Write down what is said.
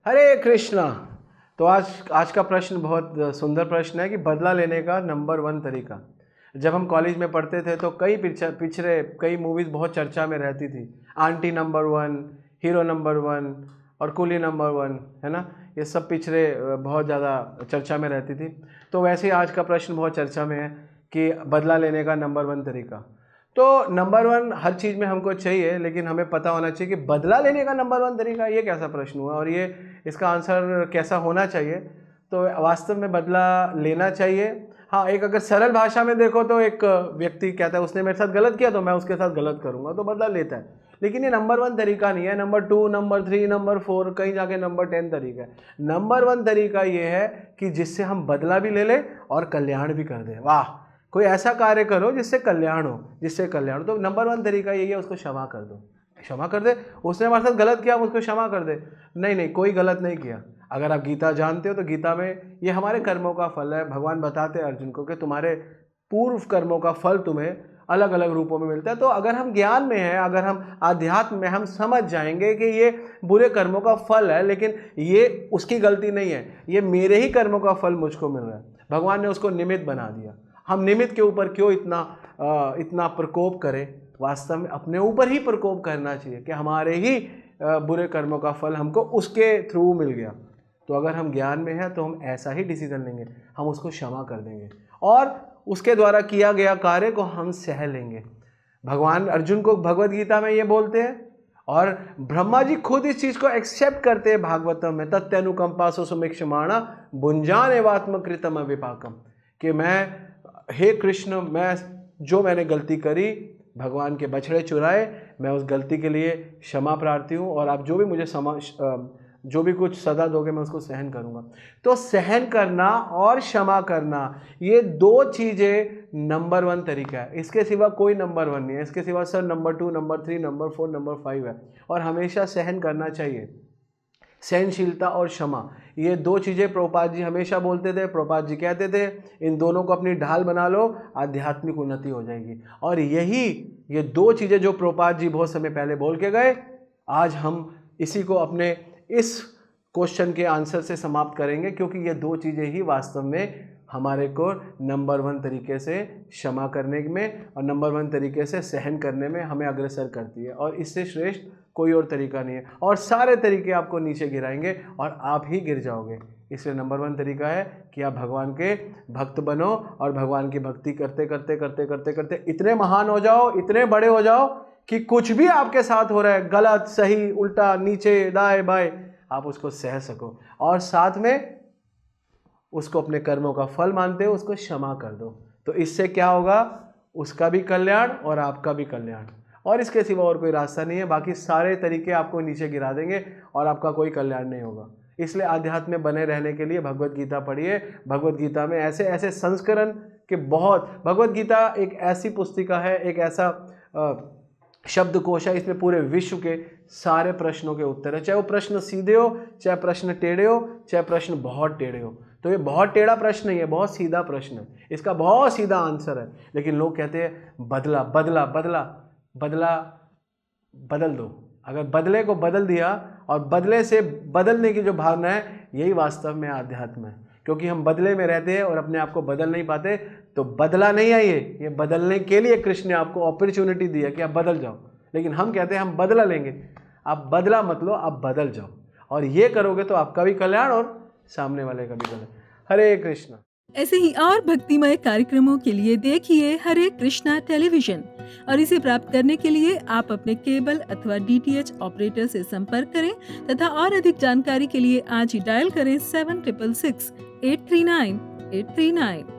हरे कृष्णा। तो आज का प्रश्न बहुत सुंदर प्रश्न है कि बदला लेने का नंबर 1 तरीका। जब हम कॉलेज में पढ़ते थे तो पिछड़े कई मूवीज़ बहुत चर्चा में रहती थी। आंटी नंबर 1, हीरो नंबर 1 और कूली नंबर 1, है ना। ये सब पिछड़े बहुत ज़्यादा चर्चा में रहती थी। तो वैसे ही आज का प्रश्न बहुत चर्चा में है कि बदला लेने का नंबर 1 तरीका। तो नंबर 1 हर चीज़ में हमको चाहिए, लेकिन हमें पता होना चाहिए कि बदला लेने का नंबर 1 तरीका ये कैसा प्रश्न हुआ और ये इसका आंसर कैसा होना चाहिए। तो वास्तव में बदला लेना चाहिए। हाँ, एक अगर सरल भाषा में देखो तो एक व्यक्ति कहता है उसने मेरे साथ गलत किया तो मैं उसके साथ गलत करूँगा, तो बदला लेता है। लेकिन ये नंबर 1 तरीका नहीं है। नंबर 2, नंबर 3, नंबर 4, कहीं जाके नंबर 10 तरीका है। नंबर 1 तरीका ये है कि जिससे हम बदला भी ले लें और कल्याण भी कर दें। वाह, कोई ऐसा कार्य करो जिससे कल्याण हो, जिससे कल्याण हो। तो नंबर 1 तरीका यही है, उसको क्षमा कर दो। क्षमा कर दे। उसने हमारे साथ गलत किया, हम उसको क्षमा कर दे। नहीं, कोई गलत नहीं किया। अगर आप गीता जानते हो तो गीता में ये हमारे कर्मों का फल है। भगवान बताते हैं अर्जुन को कि तुम्हारे पूर्व कर्मों का फल तुम्हें अलग अलग रूपों में मिलता है। तो अगर हम ज्ञान में हैं, अगर हम आध्यात्म में, हम समझ जाएंगे कि ये बुरे कर्मों का फल है, लेकिन ये उसकी गलती नहीं है, ये मेरे ही कर्मों का फल मुझको मिल रहा है। भगवान ने उसको निमित्त बना दिया। हम निमित्त के ऊपर क्यों इतना प्रकोप करें। वास्तव में अपने ऊपर ही प्रकोप करना चाहिए कि हमारे ही बुरे कर्मों का फल हमको उसके थ्रू मिल गया। तो अगर हम ज्ञान में हैं तो हम ऐसा ही डिसीजन लेंगे, हम उसको क्षमा कर देंगे और उसके द्वारा किया गया कार्य को हम सह लेंगे। भगवान अर्जुन को भगवद गीता में ये बोलते हैं और ब्रह्मा जी खुद इस चीज़ को एक्सेप्ट करते हैं भागवतम में। तत्यनुकंपा सुमिक्षमाणा भुंजान एवात्मकृतम विपाकम, कि हे कृष्ण, मैंने गलती करी, भगवान के बछड़े चुराए, मैं उस गलती के लिए क्षमा प्रार्थी हूँ और आप जो भी मुझे जो भी कुछ सजा दोगे मैं उसको सहन करूँगा। तो सहन करना और क्षमा करना, ये 2 चीज़ें नंबर 1 तरीका है। इसके सिवा कोई नंबर 1 नहीं है। इसके सिवा sir number 2, number 3, number 4, number 5 है। और हमेशा सहन करना चाहिए। सहनशीलता और क्षमा, ये 2 चीज़ें प्रभुपाद जी हमेशा बोलते थे। प्रभुपाद जी कहते थे इन दोनों को अपनी ढाल बना लो, आध्यात्मिक उन्नति हो जाएगी। और ये 2 चीज़ें जो प्रभुपाद जी बहुत समय पहले बोल के गए, आज हम इसी को अपने इस क्वेश्चन के आंसर से समाप्त करेंगे, क्योंकि ये 2 चीज़ें ही वास्तव में हमारे को नंबर 1 तरीके से क्षमा करने में और नंबर 1 तरीके से सहन करने में हमें अग्रसर करती है। और इससे श्रेष्ठ कोई और तरीका नहीं है। और सारे तरीके आपको नीचे गिराएंगे और आप ही गिर जाओगे। इसलिए नंबर 1 तरीका है कि आप भगवान के भक्त बनो और भगवान की भक्ति करते करते करते करते करते इतने महान हो जाओ, इतने बड़े हो जाओ कि कुछ भी आपके साथ हो रहा है, गलत, सही, उल्टा, नीचे, दाएं बाएं, आप उसको सह सको और साथ में उसको अपने कर्मों का फल मानते हो, उसको क्षमा कर दो। तो इससे क्या होगा, उसका भी कल्याण और आपका भी कल्याण। और इसके सिवा और कोई रास्ता नहीं है। बाकी सारे तरीके आपको नीचे गिरा देंगे और आपका कोई कल्याण नहीं होगा। इसलिए आध्यात्म में बने रहने के लिए भगवद गीता पढ़िए। भगवद गीता में ऐसे ऐसे संस्करण के भगवद गीता एक ऐसी पुस्तिका है, एक ऐसा शब्दकोश है, इसमें पूरे विश्व के सारे प्रश्नों के उत्तर है। चाहे वो प्रश्न सीधे हो, चाहे प्रश्न टेढ़े हो, चाहे प्रश्न बहुत टेढ़े हो। तो ये बहुत टेढ़ा प्रश्न नहीं है, बहुत सीधा प्रश्न है, इसका बहुत सीधा आंसर है। लेकिन लोग कहते हैं बदला बदला बदला बदला, बदल दो। अगर बदले को बदल दिया और बदले से बदलने की जो भावना है, यही वास्तव में आध्यात्म है। क्योंकि हम बदले में रहते हैं और अपने आप को बदल नहीं पाते। तो बदला नहीं है ये बदलने के लिए कृष्ण ने आपको अपॉर्चुनिटी दी है कि आप बदल जाओ। लेकिन हम कहते हैं हम बदला लेंगे। आप बदला मत लो, आप बदल जाओ। और ये करोगे तो आपका भी कल्याण और सामने वाले का भी कल्याण। हरे कृष्णा। ऐसे ही और भक्तिमय कार्यक्रमों के लिए देखिए हरे कृष्णा टेलीविजन और इसे प्राप्त करने के लिए आप अपने केबल अथवा DTH ऑपरेटर से संपर्क करें तथा और अधिक जानकारी के लिए आज ही डायल करें 7666 839 839।